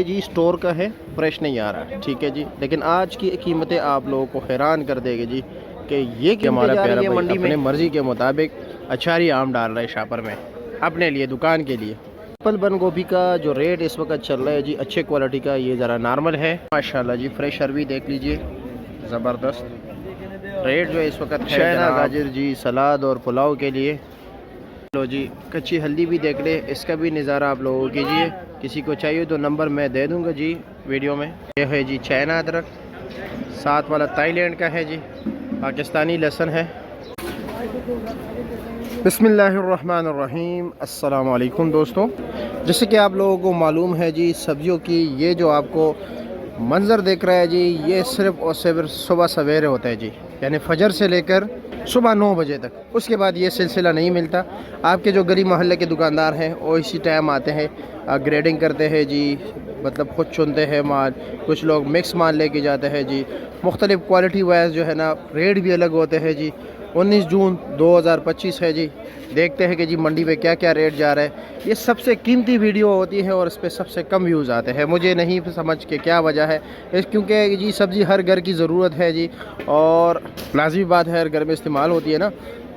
जी store का है, fresh नहीं आ रहा, ठीक है जी। लेकिन आज की कीमतें आप लोगों को हैरान कर देगी जी कि ये कि हमारा प्यारा भाई मंडी में मर्जी के मुताबिक अचारी आम डाल रहा है शापर में अपने लिए, दुकान के लिए। एप्पल बंद गोभी का जो रेट इस वक्त चल रहा है जी, अच्छे क्वालिटी का, ये ज़रा नॉर्मल है माशाल्लाह जी। फ्रेश अरबी देख लीजिए, ज़बरदस्त रेट जो है इस वक्त। शहना गाजर जी सलाद और पुलाव के लिए। लो जी कच्ची हल्दी भी देख ले, इसका भी नज़ारा आप लोगों कीजिए। किसी को चाहिए तो नंबर मैं दे दूंगा जी वीडियो में। यह है जी चाइना अदरक, साथ वाला थाईलैंड का है जी, पाकिस्तानी लहसुन है। बिस्मिल्लाहिर्रहमानिर्रहीम, अस्सलाम वालेकुम दोस्तों। जैसे कि आप लोगों को मालूम है जी, सब्जियों की ये जो आपको मंज़र देख रहा है जी, ये सिर्फ़ और सिर्फ सुबह सवेरे होता है जी, यानी फजर से लेकर सुबह 9 बजे तक। उसके बाद ये सिलसिला नहीं मिलता। आपके जो गली मोहल्ले के दुकानदार हैं वो इसी टाइम आते हैं, ग्रेडिंग करते हैं जी, मतलब खुद चुनते हैं माल। कुछ लोग मिक्स माल लेके जाते हैं जी, मुख्तलिफ़ क्वालिटी वाइज जो है ना, रेट भी अलग होते हैं जी। 19 जून 2025 है जी। देखते हैं कि जी मंडी में क्या क्या रेट जा रहा है। ये सबसे कीमती वीडियो होती है और इस पर सबसे कम व्यूज़ आते हैं। मुझे नहीं समझ के क्या वजह है इस, क्योंकि जी सब्ज़ी हर घर की ज़रूरत है जी, और लाजमी बात है हर घर में इस्तेमाल होती है ना,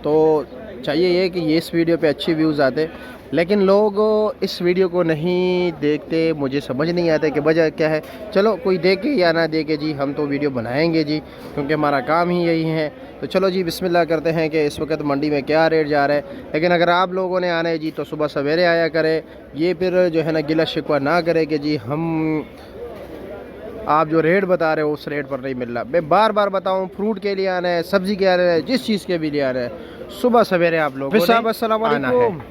तो चाहिए ये कि ये इस वीडियो पे अच्छे व्यूज़ आते। लेकिन लोग इस वीडियो को नहीं देखते, मुझे समझ नहीं आता कि वजह क्या है। चलो कोई देखे या ना देखे जी, हम तो वीडियो बनाएंगे जी, क्योंकि हमारा काम ही यही है। तो चलो जी बिस्मिल्लाह करते हैं कि इस वक्त मंडी में क्या रेट जा रहा है। लेकिन अगर आप लोगों ने आना है जी तो सुबह सवेरे आया करें, ये फिर जो है ना गिला शिकवा ना करे कि जी हम आप जो रेट बता रहे हो उस रेट पर नहीं मिल रहा। मैं बार बार बताऊं, फ्रूट के लिए आना है, सब्ज़ी के आना है, जिस चीज़ के भी लिए आना है, सुबह सवेरे आप लोग अस्सलाम वालेकुम।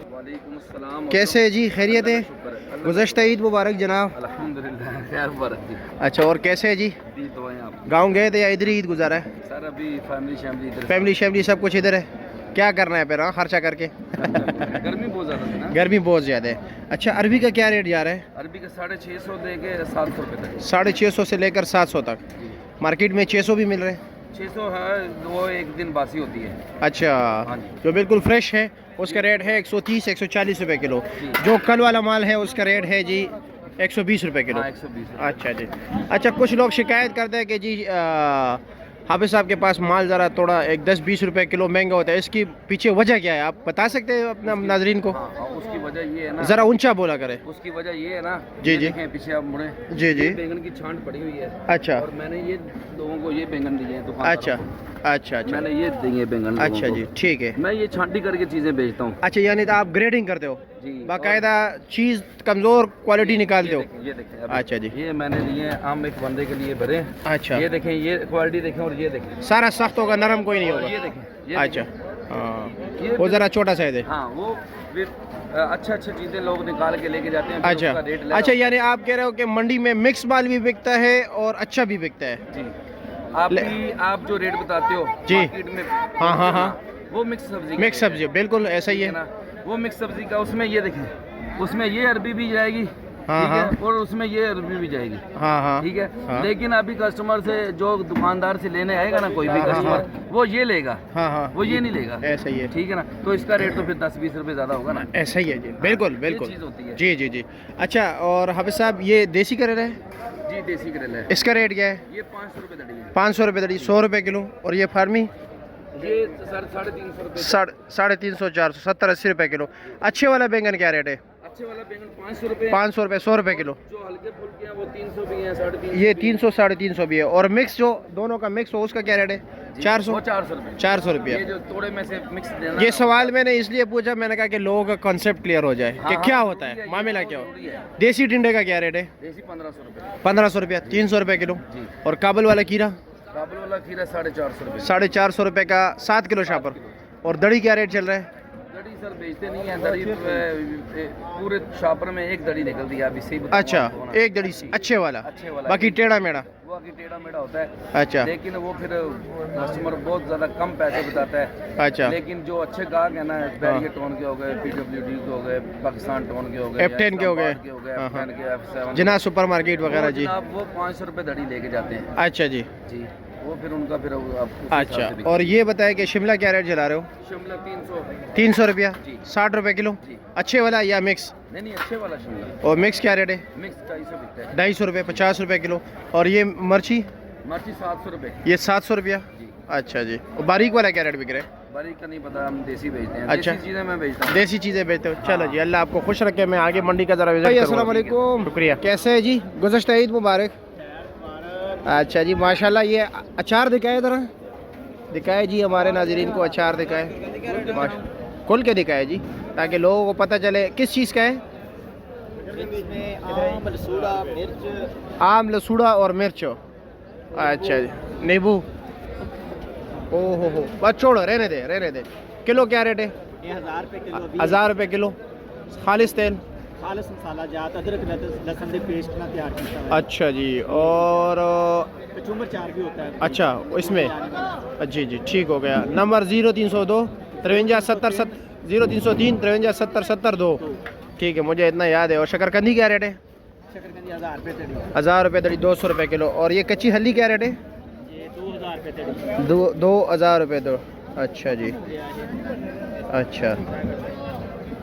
कैसे जी, खैरियत है? गुज़श्ता ईद मुबारक जनाब। अल्हम्दुलिल्लाह खैर मुबारक जी। अच्छा, और कैसे है जी? गांव गए थे या इधर ही ईद गुजारा है? सर अभी फैमिली शैमिली सब कुछ इधर है। क्या करना है फिर, हाँ खर्चा करके? गर्मी बहुत ज़्यादा है ना। गर्मी बहुत ज़्यादा है। अच्छा, अरबी का क्या रेट जा रहा है? अरबी का 650 दे के 700 रुपये तक। 650 से लेकर 700 तक। मार्केट में 600 भी मिल रहे हैं? 600 है, वो एक दिन बासी होती है। अच्छा, जो बिल्कुल फ्रेश है उसका रेट है 130-140 रुपये किलो। जो कल वाला माल है उसका रेट है जी 120 रुपये किलो। 120। अच्छा जी। अच्छा, कुछ लोग शिकायत करते हैं कि जी हाफिज़ साहब के पास माल ज़रा थोड़ा 10-20 रुपये किलो महंगा होता है, इसकी पीछे वजह क्या है आप बता सकते हैं अपने नाजरीन को? उसकी वजह ये है ना, ज़रा ऊंचा बोला करें। उसकी वजह ये है ना जी जी, पीछे आप मुड़े जी जी, बैंगन की छांट पड़ी हुई है। अच्छा, और मैंने ये लोगों को ये बैंगन दिए हैं दुकान। अच्छा अच्छा अच्छा, मैंने ये दिए बैंगन। अच्छा जी, ठीक है। मैं ये छांटी करके चीज़ें बेचता हूँ। अच्छा, यानी तो आप ग्रेडिंग करते हो जी, बाकायदा, चीज़ कमज़ोर क्वालिटी निकालते हो? ये देखें अच्छा जी, ये मैंने लिए आम एक बंदे के लिए भरे। अच्छा, ये देखें, ये क्वालिटी देखें, और ये देखें सारा सख्त होगा, नरम कोई नहीं होगा। ये देखें, ये अच्छा, हाँ, वो ज़रा छोटा साइज है। हाँ, वो फिर अच्छा चीज़ें लोग निकाल के लेके जाते हैं। अच्छा अच्छा, यानी आप कह रहे हो कि मंडी में मिक्स माल भी बिकता है और अच्छा भी बिकता है जी। आप जो रेट बताते हो जी, मार्केट में, हाँ हाँ हाँ, वो मिक्स सब्जी बिल्कुल ऐसा ही है ना। वो मिक्स सब्जी का, उसमें ये देखें, उसमें ये अरबी भी जाएगी, हाँ ठीक है, हाँ, और उसमें ये अरबी भी जाएगी, हाँ हाँ, ठीक है, हाँ, लेकिन अभी कस्टमर से जो दुकानदार से लेने आएगा ना, कोई भी हाँ, कस्टमर, हाँ, वो ये लेगा, हाँ हाँ, वो ये नहीं लेगा। ऐसा ही है, ठीक है ना, तो इसका रेट तो फिर 10-20 रुपए ज़्यादा होगा ना। ऐसा ही है जी, बिल्कुल बिल्कुल चीज़ होती है जी जी जी। अच्छा, और हाफिज़ साहब ये देसी करेला है जी, देसी करेला है। इसका रेट क्या है? ये 500 रुपये दड़ी है। 500 रुपये दड़ी, 100 रुपये किलो। और ये फार्मी ये 350 रुपये, 350, 400, 70-80 रुपये किलो। अच्छे वाला बैंगन क्या रेट है? अच्छे वाला बैंगन 500 रुपये। 500 रुपये, 100 रुपये किलो। जो हल्के फुल्के हैं वो 300 भी हैं, 350। ये 300, 350 भी है। और मिक्स जो दोनों का मिक्स हो उसका क्या रेट है? 400, 400 रुपये। 400 रुपये। ये जो थोड़े में से मिक्स देना। ये सवाल मैंने इसलिए पूछा, मैंने कहा कि लोगों का कॉन्सेप्ट क्लियर हो जाए कि क्या होता है, मामला क्या हो। देसी टिंडे का क्या रेट है? देसी 1500 रुपये। 1500 रुपया, 300 रुपये किलो। जी। और काबुल वाला खीरा? काबुल वाला खीरा 450 रुपये। 450 रुपये का 7 किलो शापर। और दड़ी क्या रेट चल रहा है? दड़ी सर बेचते नहीं है, दड़ी पूरे शापर में एक दड़ी निकलती है अभी से। अच्छा, एक दड़ी अच्छे वाला, बाकी टेढ़ा मेढ़ा, बाकी टेढ़ा मेढ़ा होता है। अच्छा, लेकिन वो फिर कस्टमर बहुत ज़्यादा कम पैसे बताता है। अच्छा, लेकिन जो अच्छे गाहक है ना, बैरियर टोन के हो गए, PWD के हो गए, पाकिस्तान टोन के हो गए, F10 के हो गए, F10 के, F7 जिना सुपर मार्केट वगैरह जी, आप वो 500 रुपये दड़ी लेके जाते हैं। अच्छा जी जी। वो फिर उनका फिर आप अच्छा, और ये बताए कि शिमला क्या रेट चला रहे हो? शिमला 300। 300 रुपया, जी। 60 रुपये किलो। जी। अच्छे वाला या मिक्स? नहीं अच्छे वाला शिमला। और मिक्स क्या रेट है? मिक्स 250 बिकता है। 250 रुपये, 50 रुपये किलो। और ये मिर्ची? मिर्ची 700 रुपये। ये 700 रुपया। जी। अच्छा जी। और बारीक वाला क्या रेट बिक रहा है? बारीक का नहीं पता, हम देसी बेचते हैं। अच्छा। देसी चीज़ें मैं बेचता हूँ। देसी चीज़ें बेचते हो? चलो जी, अल्लाह आपको खुश रखे। मैं आगे मंडी का ज़रा विजिट करूँगा। अस्सलाम वालेकुम, शुक्रिया। कैसे है जी? गुज़श्ता ईद मुबारक। अच्छा जी, माशाल्लाह। ये अचार दिखाए ज़रा, दिखाए जी हमारे नाज़रीन को, अचार दिखाए खुल के दिखाए जी, ताकि लोगों को पता चले किस चीज़ का है। आम, लसूड़ा और मिर्च। अच्छा जी, नींबू। ओहो हो, बस छोड़ो, रहने दे। किलो क्या रेट है? 1000 रुपये किलो। 1000 रुपये किलो। खालिस तेल? खालिस मसाला जात अदरक लहसुन के पेस्ट ना तैयार किया है। अच्छा जी। और कचूमर चार भी होता है। अच्छा, इसमें जी जी, ठीक हो गया। नंबर 0302 53 70 0303 53 70 70 2। ठीक है, मुझे इतना याद है। और शकरकंदी क्या रेट है? शकरकंदी 1000 रुपये तड़ी। 1000 रुपये दड़ी, 200 रुपये किलो। और ये कच्ची हल्दी क्या रेट है? ये 2000 रुपये तड़ी। 2000 रुपये दो। अच्छा जी, अच्छा,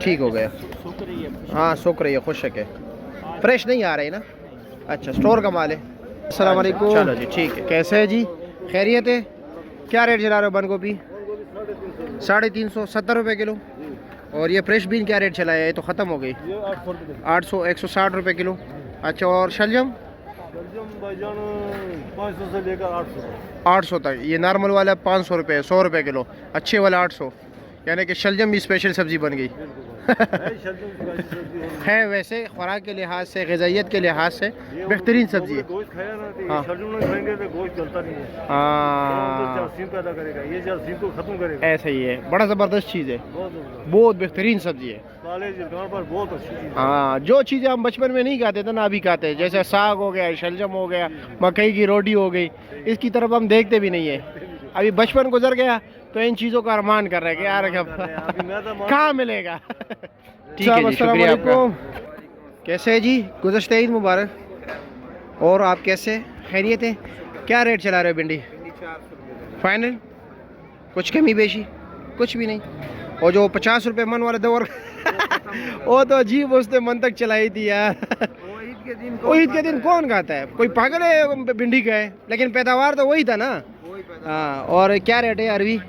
ठीक हो गया। सूख रही है। हाँ, सूख रही है, खुशक है, फ्रेश नहीं आ रही ना। अच्छा, स्टोर का माल है। अस्सलाम वालेकुम। चलो जी, ठीक है। कैसे है जी? खैरियत है? क्या रेट चला रहे हो बंद गोभी? 350, 70 रुपये किलो। और ये फ्रेश बीन क्या रेट चला है? ये तो ख़त्म हो गई। 800, 160 रुपये किलो। अच्छा, और शलजम? 500 से लेकर 800। 800 तक। ये नॉर्मल वाला 500 रुपये, 100 रुपये किलो। अच्छे वाला 800, यानी कि शलजम भी स्पेशल सब्ज़ी बन गई। है वैसे खुराक के लिहाज से, ग़िज़ाइयत के लिहाज से बेहतरीन सब्ज़ी है। गोश्त खाया ना, हाँ। शलजम नहीं खाएंगे तो गोश्त चलता नहीं है। हाँ, जरासीम पैदा करेगा, ये जरासीम को खत्म करेगा। ऐसा ही है, बड़ा ज़बरदस्त चीज़ है, बहुत ज़बरदस्त। बहुत बेहतरीन सब्ज़ी है। काले जिरगान पर बहुत अच्छी चीज़ है। हाँ, जो चीज़ें हम बचपन में नहीं खाते थे ना, अभी खाते हैं। जैसे साग हो गया, शलजम हो गया, मकई की रोटी हो गई, इसकी तरफ हम देखते भी नहीं है। अभी बचपन गुजर गया तो इन चीज़ों का अरमान कर रहे हैं कि यार कहाँ मिलेगा। ठीक है जी, शुक्रिया आपका। कैसे है जी? गुज़श्ता ईद मुबारक। और आप कैसे? खैरियत है? क्या रेट चला रहे हो भिंडी? फाइनल? कुछ कमी बेशी? कुछ भी नहीं। और जो 50 रुपये मन वाले दौर वो तो अजीब, उसने मन तक चलाई थी यार। वो ईद के दिन कौन खाता है? कोई पागल है भिंडी का है, लेकिन पैदावार तो वही था ना। हाँ, और क्या रेट है अरवी?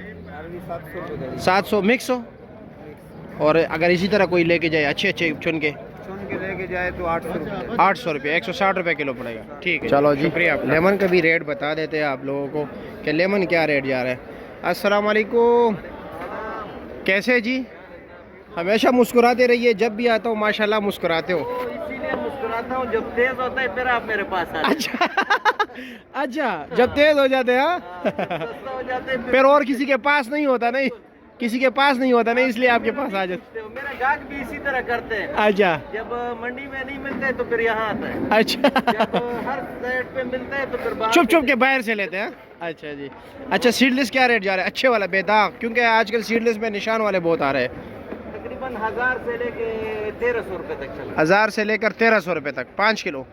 700 मिक्स हो। और अगर इसी तरह कोई लेके जाए अच्छे चुन के लेके जाए तो 800 रुपये। 800 रुपये, 160 रुपये किलो पड़ेगा। ठीक है, चलो जी, शुक्रिया। लेमन का भी रेट बता देते हैं आप लोगों को कि लेमन क्या रेट जा रहा है। अस्सलाम वालेकुम। कैसे जी? हमेशा मुस्कुराते रहिए, जब भी आता हूँ माशाल्लाह मुस्कुराते हो। इसीलिए मुस्कुराता हूँ, जब तेज होता है फिर आप मेरे पास आते अच्छा अच्छा, जब तेज हो जाते हैं सस्ता हो जाते हैं, फिर और किसी के पास नहीं होता, नहीं किसी के पास नहीं होता, नहीं इसलिए आपके पास आ जाते। मेरे गाहक भी इसी तरह करते हैं। अच्छा जब मंडी में नहीं मिलते तो फिर यहाँ आता है। अच्छा, जब हर साइड पे मिलते हैं तो फिर बाहर चुप चुप के बाहर से लेते हैं। अच्छा जी। अच्छा, सीडलेस क्या रेट जा रहा है? अच्छे वाला बेदाग, क्योंकि आजकल सीडलेस में निशान वाले बहुत आ रहे हैं। तकरीबन 1000 से लेके 1300 रुपये तक चला। 1000 से लेकर 1300 रुपये तक 5 किलो।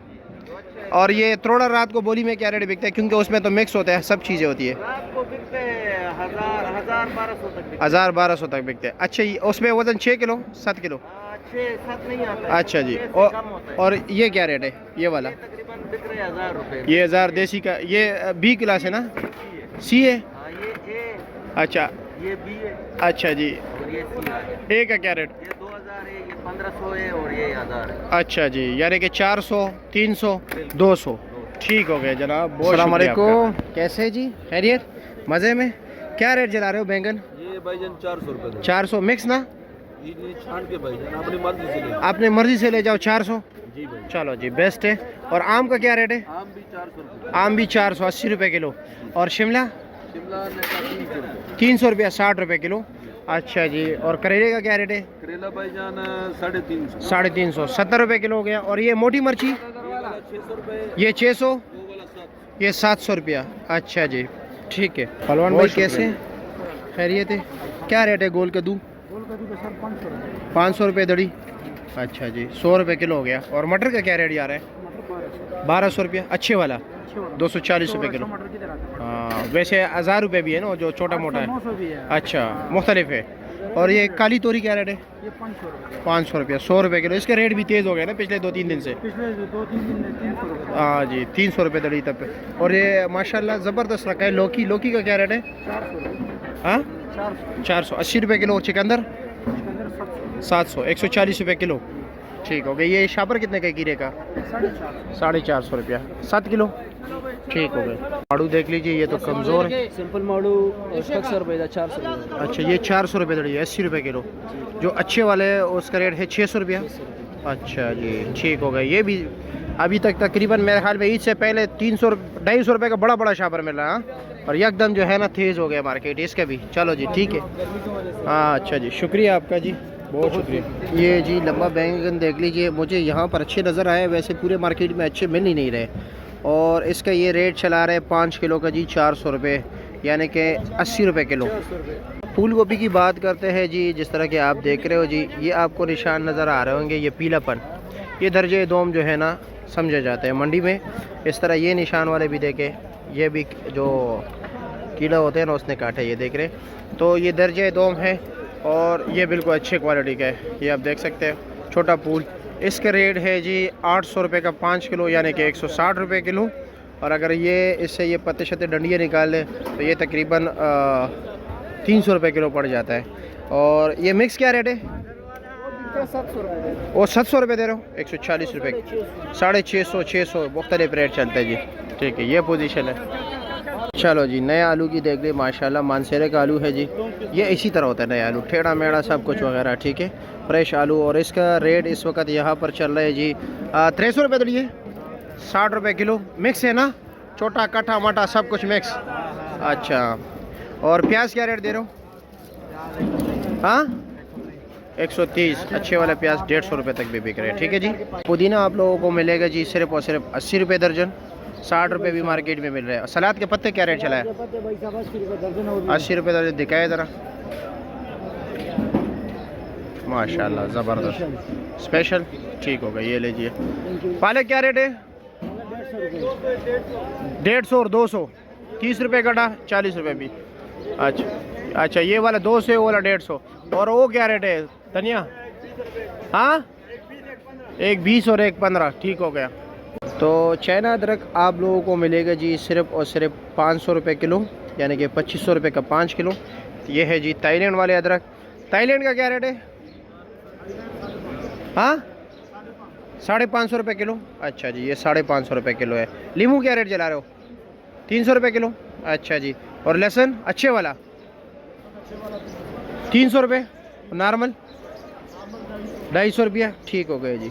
और ये त्रोड़ा रात को बोली में क्या रेट बिकता है? क्योंकि उसमें तो मिक्स होता है, सब चीज़ें होती है। रात को बिकते हैं 1000-1200 तक बिकते 1000-1200 तक बिकते हैं। अच्छा, ये उसमें वजन 6 किलो 7 किलो? हैं। 6-7 नहीं आता है। अच्छा जी। 6 से कम होता है। और ये क्या रेट है ये वाला? ये तकरीबन बिक रहे 1000 रुपये। ये 1000 देसी का। ये बी क्लास है ना? सी है? हाँ, ये ए, अच्छा ये बी है अच्छा जी। और ये सी है। ए का क्या रेट? ये 2000 है, ये 1500 है और ये 1000 है। अच्छा जी, यानी कि 400, 300, 200। ठीक हो गया जनाब, बहुत अस्सलाम वालेकुम। कैसे है जी? खैरियत? मज़े में? क्या रेट चला रहे हो बैंगन? ये भाईजान 400 रुपये 400 मिक्स ना? ये छान के भाईजान अपनी मर्जी से ले। आपने मर्जी से ले जाओ 400। जी भाई। चलो जी, बेस्ट है। और आम का क्या रेट है? आम भी 400 रुपये। आम भी 480 रुपये किलो। और शिमला? शिमला ने 300 रुपये। 300 रुपया, 60 रुपये किलो। अच्छा जी। और करेले का क्या रेट है? करेला भाईजान 350। 350, 70 रुपये किलो हो गया। और ये मोटी मिर्ची? 600 रुपये। वो ये 600, वाला 700। ये 700 रुपया। अच्छा जी, ठीक है। पहलवान भाई कैसे? खैरियत है? क्या रेट है गोल कद्दू? 500 रुपये दड़ी। अच्छा जी, 100 रुपये किलो हो गया। और मटर का क्या रेट जा रहा है? 1200 रुपया। अच्छे वाला 240 रुपये किलो। हाँ, वैसे 1000 रुपये भी है ना जो छोटा मोटा है। अच्छा, मुख्तलिफ है। और ये काली तोरी क्या रेट है? ये 500 रुपये। 500 रुपये, 100 रुपये किलो। इसके रेट भी तेज़ हो गए ना पिछले 2-3 दिन से। पिछले 2-3 दिन में 300 रुपये। हाँ जी, 300 रुपये दड़ी तब पे। और ये माशाल्लाह ज़बरदस्त रखा है। लौकी, लौकी का क्या रेट है? 400 रुपये। हाँ, 400। 480 रुपये किलो। चिकंदर 700, 140 रुपये किलो। ठीक हो गया। ये शापर कितने का कीरे का? 450 रुपया। 7 किलो। ठीक हो गया। माड़ू देख लीजिए, ये तो कमज़ोर है। सिंपल माड़ू 100 रुपये का 400 रुपये। अच्छा, ये 400 रुपये दड़ी है, 80 रुपये किलो। जो अच्छे वाले है उसका रेट है 600 रुपया। अच्छा जी, ठीक हो गया। ये भी अभी तक तकरीबन मेरे ख्याल में ईद से पहले 300-250 रुपये का बड़ा बड़ा शापर मिल रहा है। और एकदम जो है ना तेज़ हो गया मार्केट इसका भी। चलो जी, ठीक है। हाँ, अच्छा जी, शुक्रिया आपका जी, बहुत शुक्रिया। ये जी लंबा बैंगन देख लीजिए, मुझे यहाँ पर अच्छे नज़र आए, वैसे पूरे मार्केट में अच्छे मिल ही नहीं रहे। और इसका ये रेट चला रहे 5 किलो का जी 400 रुपये, यानी कि 80 रुपये किलो। फूल गोभी की बात करते हैं जी, जिस तरह के आप देख रहे हो जी, ये आपको निशान नज़र आ रहे होंगे। ये पीलापन, ये दर्जे दोम जो है ना समझे जाते हैं मंडी में। इस तरह ये निशान वाले भी देखे, ये भी जो कीड़ा होते हैं ना उसने काटे, ये देख रहे। तो ये दर्जे दोम है और ये बिल्कुल अच्छे क्वालिटी का है। ये आप देख सकते हैं, छोटा फूल। इसका रेट है जी 800 रुपये का 5 किलो, यानी कि 160 रुपये किलो। और अगर ये इससे ये पत्ते शत्ते डंडियाँ निकाल लें तो ये तकरीबन 300 रुपये किलो पड़ जाता है। और ये मिक्स क्या रेट है? 700 रुपये। वो 700 रुपये दे रहे हो? 140 रुपये, 650, 600 मुख्तलिफ रेट चलते हैं जी। ठीक है, ये पोजीशन है। चलो जी, नए आलू की देख ली माशाल्लाह, मानसेरे का आलू है जी। ये इसी तरह होता है नया आलू, टेढ़ा मेढ़ा सब कुछ वगैरह। ठीक है, फ्रेश आलू। और इसका रेट इस वक्त यहाँ पर चल रहा है जी 300 रुपये दड़िए, 60 रुपये किलो। मिक्स है ना, छोटा कट्ठा मटा सब कुछ मिक्स। अच्छा, और प्याज क्या रेट दे रहे हो? हाँ, 130। अच्छे वाला प्याज 150 रुपये तक भी बिक रहे हैं। ठीक है जी। पुदीना आप लोगों को मिलेगा जी सिर्फ और सिर्फ 80 रुपये दर्जन, 60 रुपये भी मार्केट में मिल रहे हैं। सलाद के पत्ते क्या रेट चला है? 80 रुपये दर्जन। दिखाए ज़रा, माशाल्लाह ज़बरदस्त स्पेशल। ठीक होगा, ये लीजिए। पालक क्या रेट है? 150 और 200, 30 रुपये गड्ढा, 40 रुपये भी। अच्छा अच्छा, ये वाला 200, वो वाला 150। और वो क्या रेट है धनिया? हाँ, एक 20 और एक 15। ठीक हो गया। तो चाइना अदरक आप लोगों को मिलेगा जी सिर्फ और सिर्फ 500 रुपये किलो, यानी कि 2500 रुपये का 5 किलो। ये है जी थाईलैंड वाले अदरक। थाईलैंड का क्या रेट है? हाँ, 550 रुपये किलो। अच्छा जी, ये 550 रुपये किलो है। लीमू क्या रेट चला रहे हो? 300 रुपये किलो। अच्छा जी। और लहसुन अच्छे वाला 300 रुपये, नॉर्मल 250 रुपया। ठीक हो गया जी।